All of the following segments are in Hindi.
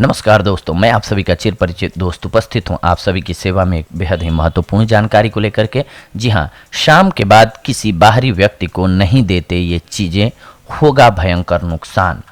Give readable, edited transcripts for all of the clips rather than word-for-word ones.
नमस्कार दोस्तों, मैं आप सभी का चिर परिचित दोस्त उपस्थित हूं आप सभी की सेवा में एक बेहद ही महत्वपूर्ण जानकारी को लेकर के। जी हां, शाम के बाद किसी बाहरी व्यक्ति को नहीं देते ये चीजें, होगा भयंकर नुकसान।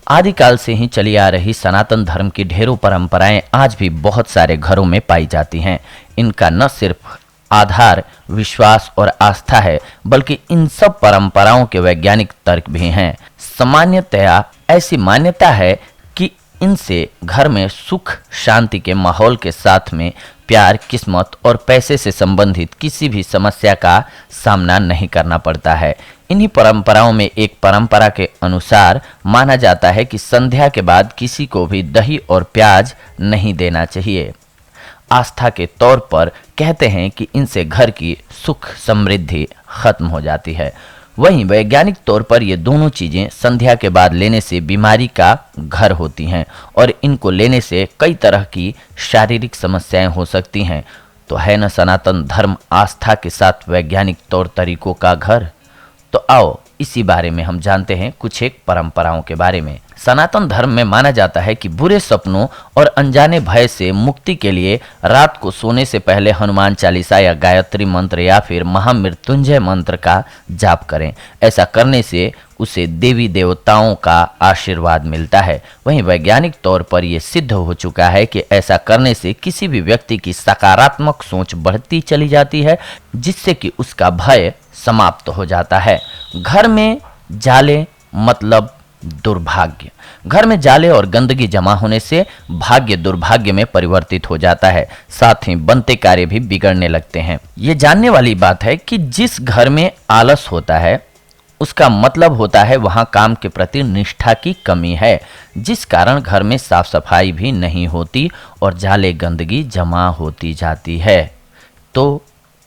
आदिकाल से ही चली आ रही सनातन धर्म की ढेरों परंपराएं आज भी बहुत सारे घरों में पाई जाती हैं। इनका न सिर्फ आधार विश्वास और आस्था है, बल्कि इन सब परंपराओं के वैज्ञानिक तर्क भी हैं। सामान्यतया ऐसी मान्यता है कि इनसे घर में सुख शांति के माहौल के साथ में प्यार, किस्मत और पैसे से संबंधित किसी भी समस्या का सामना नहीं करना पड़ता है। इन्हीं परंपराओं में एक परंपरा के अनुसार माना जाता है कि संध्या के बाद किसी को भी दही और प्याज नहीं देना चाहिए। आस्था के तौर पर कहते हैं कि इनसे घर की सुख समृद्धि खत्म हो जाती है। वहीं वैज्ञानिक तौर पर ये दोनों चीजें संध्या के बाद लेने से बीमारी का घर होती हैं और इनको लेने से कई तरह की शारीरिक समस्याएं हो सकती हैं। तो है न सनातन धर्म आस्था के साथ वैज्ञानिक तौर तरीकों का घर। तो आओ इसी बारे में हम जानते हैं कुछ एक परंपराओं के बारे में। सनातन धर्म में माना जाता है कि बुरे सपनों और अनजाने भय से मुक्ति के लिए रात को सोने से पहले हनुमान चालीसा या गायत्री मंत्र या फिर महामृत्युंजय मंत्र का जाप करें। ऐसा करने से उसे देवी देवताओं का आशीर्वाद मिलता है। वहीं वैज्ञानिक तौर पर यह सिद्ध हो चुका है कि ऐसा करने से किसी भी व्यक्ति की सकारात्मक सोच बढ़ती चली जाती है, जिससे कि उसका भय समाप्त हो जाता है। घर में जाले मतलब दुर्भाग्य। घर में जाले और गंदगी जमा होने से भाग्य दुर्भाग्य में परिवर्तित हो जाता है, साथ ही बनते कार्य भी बिगड़ने लगते हैं। ये जानने वाली बात है कि जिस घर में आलस होता है उसका मतलब होता है वहां काम के प्रति निष्ठा की कमी है, जिस कारण घर में साफ सफाई भी नहीं होती और जाले गंदगी जमा होती जाती है। तो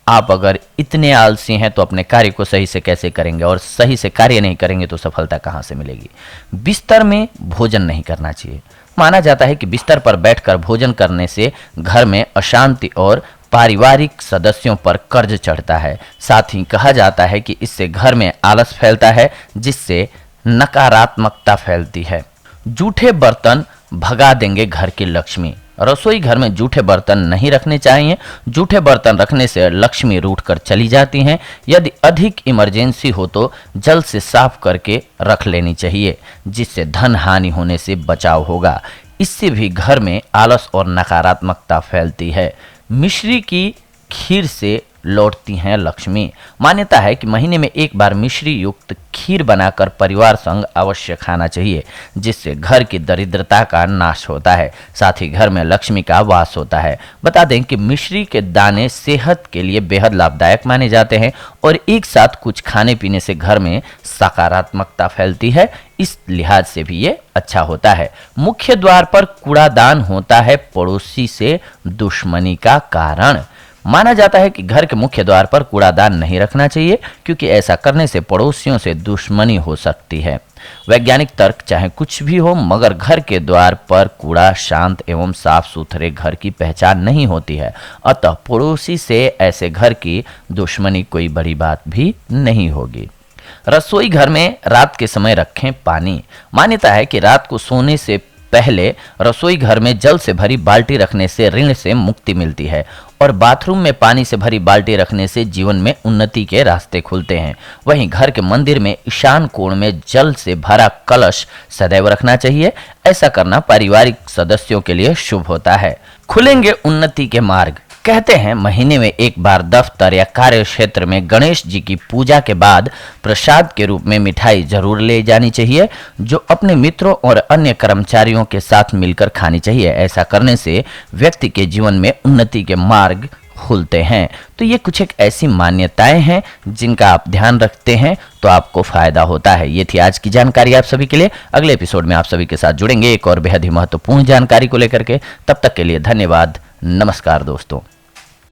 आप अगर इतने आलसी हैं तो अपने कार्य को सही से कैसे करेंगे, और सही से कार्य नहीं करेंगे तो सफलता कहां से मिलेगी। बिस्तर में भोजन नहीं करना चाहिए। माना जाता है कि बिस्तर पर बैठकर भोजन करने से घर में अशांति और पारिवारिक सदस्यों पर कर्ज चढ़ता है। साथ ही कहा जाता है कि इससे घर में आलस फैलता है, जिससे नकारात्मकता फैलती है। जूठे बर्तन भगा देंगे घर की लक्ष्मी। रसोई घर में जूठे बर्तन नहीं रखने चाहिए। जूठे बर्तन रखने से लक्ष्मी रूठ कर चली जाती हैं। यदि अधिक इमरजेंसी हो तो जल्द से साफ करके रख लेनी चाहिए, जिससे धन हानि होने से बचाव होगा। इससे भी घर में आलस और नकारात्मकता फैलती है। मिश्री की खीर से लौटती हैं लक्ष्मी। मान्यता है कि महीने में एक बार मिश्री युक्त खीर बनाकर परिवार संग अवश्य खाना चाहिए, जिससे घर की दरिद्रता का नाश होता है, साथ ही घर में लक्ष्मी का वास होता है। बता दें कि मिश्री के दाने सेहत के लिए बेहद लाभदायक माने जाते हैं और एक साथ कुछ खाने पीने से घर में सकारात्मकता फैलती है। इस लिहाज से भी ये अच्छा होता है। मुख्य द्वार पर कूड़ादान होता है पड़ोसी से दुश्मनी का कारण। माना जाता है कि घर के मुख्य द्वार पर कूड़ादान नहीं रखना चाहिए, क्योंकि ऐसा करने से पड़ोसियों से दुश्मनी हो सकती है। वैज्ञानिक तर्क चाहे कुछ भी हो, मगर घर के द्वार पर कूड़ा शांत एवं साफ सुथरे घर की पहचान नहीं होती है। अतः पड़ोसी से ऐसे घर की दुश्मनी कोई बड़ी बात भी नहीं होगी। रसोई घर में रात के समय रखें पानी। मान्यता है कि रात को सोने से पहले रसोई घर में जल से भरी बाल्टी रखने से ऋण से मुक्ति मिलती है और बाथरूम में पानी से भरी बाल्टी रखने से जीवन में उन्नति के रास्ते खुलते हैं। वहीं घर के मंदिर में ईशान कोण में जल से भरा कलश सदैव रखना चाहिए। ऐसा करना पारिवारिक सदस्यों के लिए शुभ होता है। खुलेंगे उन्नति के मार्ग। कहते हैं महीने में एक बार दफ्तर या कार्य क्षेत्र में गणेश जी की पूजा के बाद प्रसाद के रूप में मिठाई जरूर ले जानी चाहिए, जो अपने मित्रों और अन्य कर्मचारियों के साथ मिलकर खानी चाहिए। ऐसा करने से व्यक्ति के जीवन में उन्नति के मार्ग खुलते हैं। तो ये कुछ एक ऐसी मान्यताएं हैं जिनका आप ध्यान रखते हैं तो आपको फायदा होता है। ये थी आज की जानकारी आप सभी के लिए। अगले एपिसोड में आप सभी के साथ जुड़ेंगे एक और बेहद ही महत्वपूर्ण जानकारी को लेकर के। तब तक के लिए धन्यवाद। नमस्कार दोस्तों।